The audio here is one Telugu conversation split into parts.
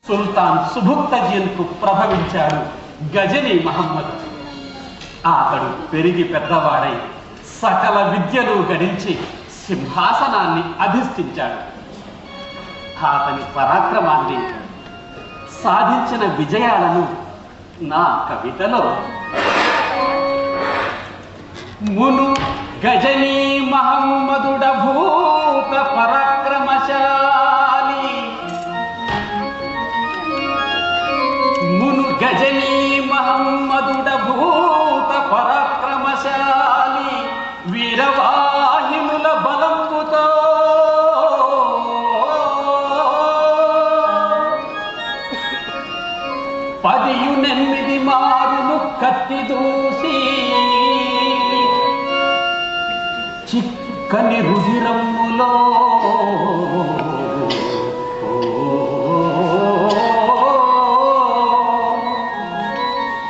సుల్తాన్ సుబుక్తజీన్కు ప్రభవించాడు గజనీ మహమ్మద్. అతడు పెరిగి పెద్దవాడై సకల విద్యలు గడించి సింహాసనాన్ని అధిష్ఠించాడు. అతని పరాక్రమాన్ని, సాధించిన విజయాలను నా కవితలో మును గజనీ మహమ్మదుడ భూత పరాక్రమశాలి, మును గజనీ మహమ్మదుడ భూత పరాక్రమశాలి, వీరవాహినుల బలంబుతో పదియునెనిమిది మారులు కత్తి దూసి చిక్కని రుధిరమ్ములో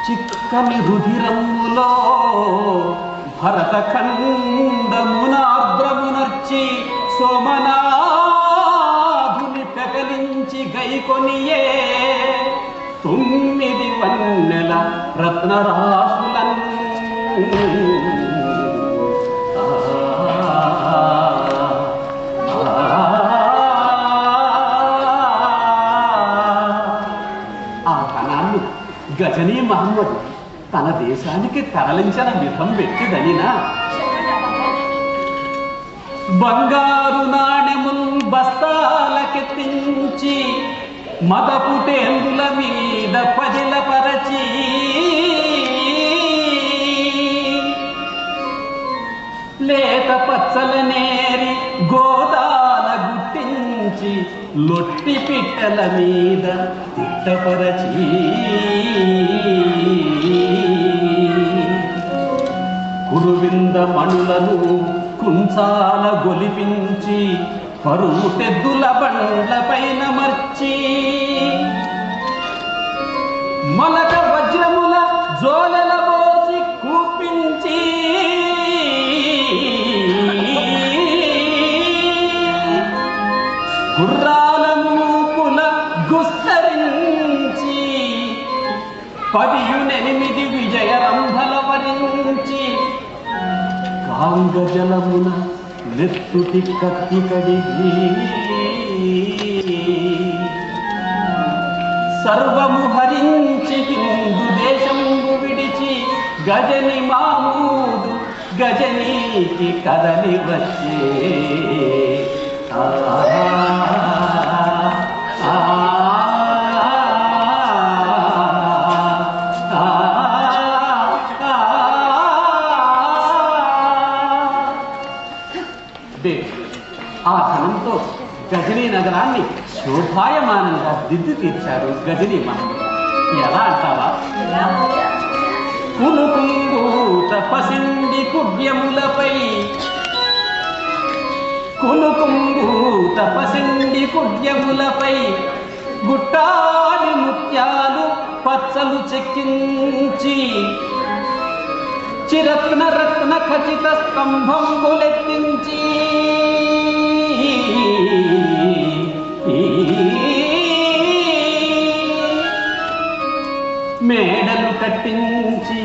చిక్కని రుధిరమ్ములో భరతఖండమునార్ద్రమునర్చి సోమనాథుని పెకలించి గైకొనియే 9 వన్నెల రత్నరాశులన్ ఆ ధనాన్ని గజనీ మహమ్మద్ తన దేశానికి తరలించిన విధం వెట్టిదనినా బంగారు నాణెముల్ బస్తాలకెత్తించి మదపుటేందుల మీద పదిలపరచి లేత పచ్చల నేరి గోదాల గుట్టించి లొట్టి పిట్టల మీద తిట్టపరచి కురువింద మణులను కుంచాల గొలిపించి పరువు తెద్దుల బండ్ల పైన మర్చి మొలక వజ్రముల జోలెల పోసి కూపించి గుర్రాల మూపుల గుస్తరించి 10 విజయ రంభల వరించి కాంగజలమున నెత్తుటి కత్తి కడిగి సర్వము హరించి హిందూ దేశంబు విడిచి గజని మామూదు గజనీకి కదలి వచ్చే ఆ ధనంతో గజనీ నగరాన్ని శోభాయమానంగా దిద్దు తీర్చారు గజనీ మహమ్మద్. ఎలా అంటావా? కులుకుంగూత పసిండి కుడ్యములపై కులుకుంగూత పసిండి కుడ్యములపై గుట్టాడి ముత్యాలు పచ్చలు చెక్కించి చిరత్న రత్న ఖచిత స్తంభంబులెత్తించి మేడలు కట్టించి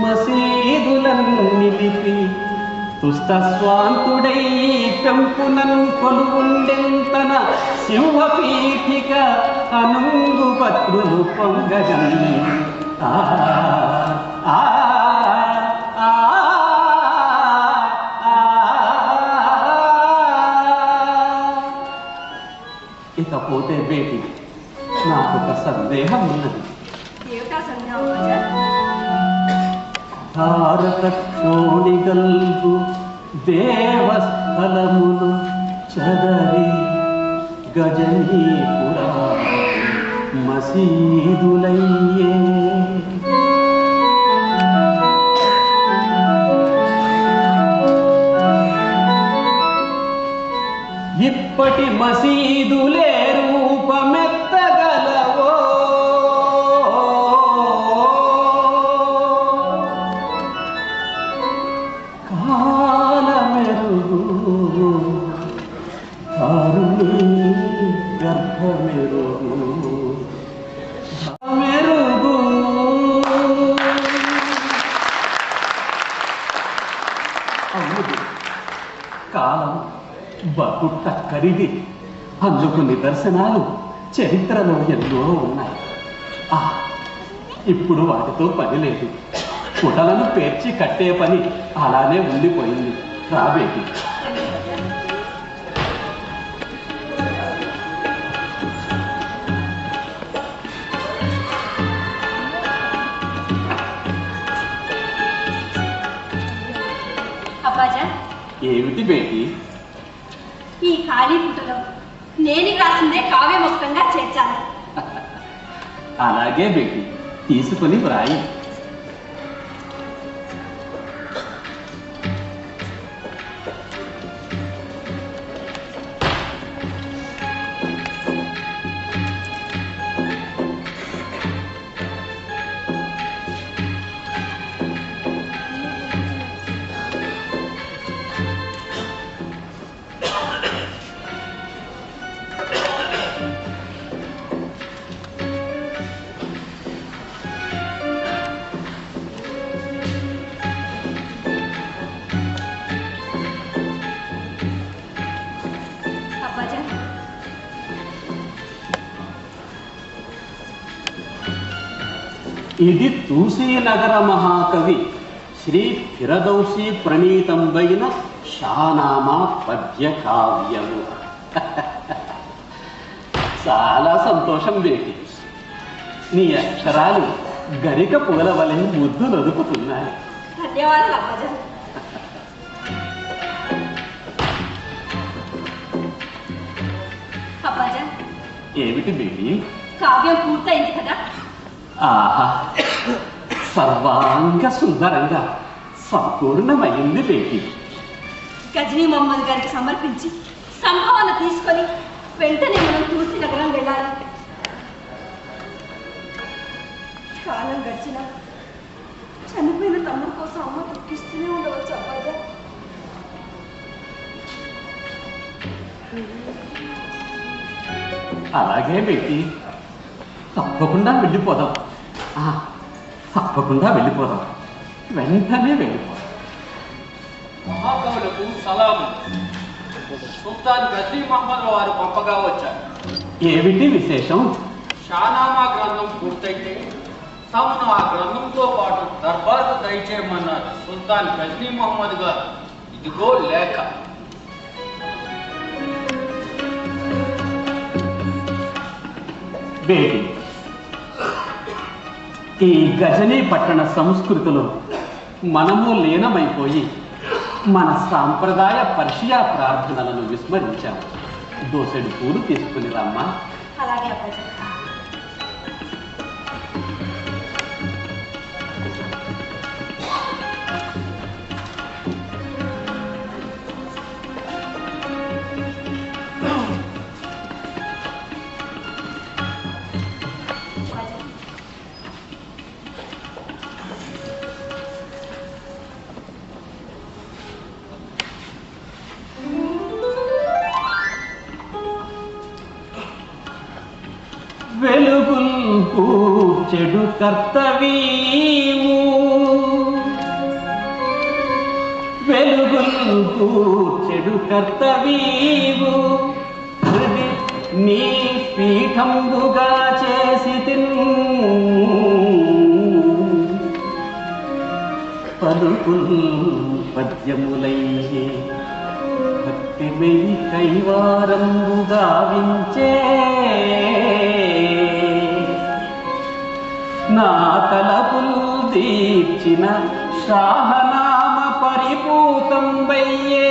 మసీదులను నిలిపి తుస్తస్వాంతుడై పెంపునను కొలువుండెంతన సింహపీఠిక అనుంగు పత్రులు పొంగజం ఇకపోతే బేటి నాకు ఒక సందేహం ఉన్నది. భారత క్షోణిగల్గు దేవస్థలములు చదరి గజనీపురా మసీదులయ్యే ఇప్పటి మసీదులే రూపమెత్తగలవో కాలమెరుగు గర్భమెరుగు పుట్ట ఖరీది. అందుకు నిదర్శనాలు చరిత్రలో ఎన్నో ఉన్నాయి. ఇప్పుడు వాటితో పని లేదు. పుటలను పేర్చి కట్టే పని అలానే ఉండిపోయింది. రాబేటి. ఏమిటి బేటి? ఈ ఖాళీ పుటలో నేను రాసిందే కావ్యముక్తంగా చేర్చాలి. అలాగే బేటి, తీసుకుని వ్రాయి. ఇది తూసీ నగర మహాకవి శ్రీ ఫిరదౌసి ప్రణీతంబైన షానామా పద్య కావ్యము. చాలా సంతోషం బేటి. నీ అక్షరాలు గరిక పూల వలె ముద్దు నదుపుతున్నాయి. ధన్యవాదాలు అబ్బాజా. అబ్బాజా, ఏమిటి బేటి? కావ్యం పూర్తయింది కదా? ఆహా, సర్వాంగ సుందరంగా సంపూర్ణమైంది బేటి. గజనీ మహమ్మద్ గారికి సమర్పించి సంభావన తీసుకొని వెంటనే మనం తూర్పు నగరం వెళ్ళాలి. కాలం గడిచిన చనిపోయిన తమ్ముడు కోసం అమ్మ దుఃఖిస్తూనే ఉండవచ్చు అబ్బాయి. అలాగే బేటి, తప్పకుండా వెళ్ళిపోదాం. తప్పకుండా వెళ్ళిపోదాం. వెంటనే వెళ్ళిపోదాం. మహాకవులకు సలాము. సుల్తాన్ గజనీ మహమ్మద్ వారు పంపగా వచ్చారు. ఏమిటి విశేషం? షానామా గ్రంథం పూర్తయితే తమను ఆ గ్రంథంతో పాటు దర్బార్కు దయచేయమన్నారు సుల్తాన్ గజనీ మహమ్మద్ గారు. ఇదిగో లేఖ. బేటి, ఈ గజనీ పట్టణ సంస్కృతిలో మనము లీనమైపోయి మన సాంప్రదాయ పర్షియా ప్రార్థనలను విస్మరించాము. దోసెడు పూలు తీసుకుని రమ్మా. అలాగే అబ్బాయి. వెలుగుల్కు చెడు కర్తవీము, వెలుగుల్కు చెడు కర్తవీము, హృది నీ పీఠంబుగా చేసి పలుకుల్ పద్యములయ్యే భక్తి మెయి కైవారంబు గావించే నా తలపుల్ దీర్చిన షాహనామ పరిపూతంబయ్యే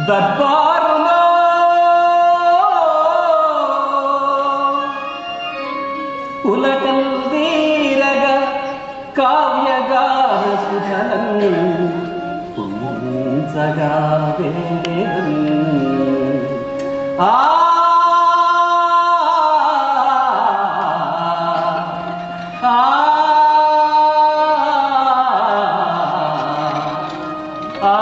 దర్బారులో పులకల్ దీరగా కావ్యగాన సుధలను పుంసగా వేదం. ఆ ఆ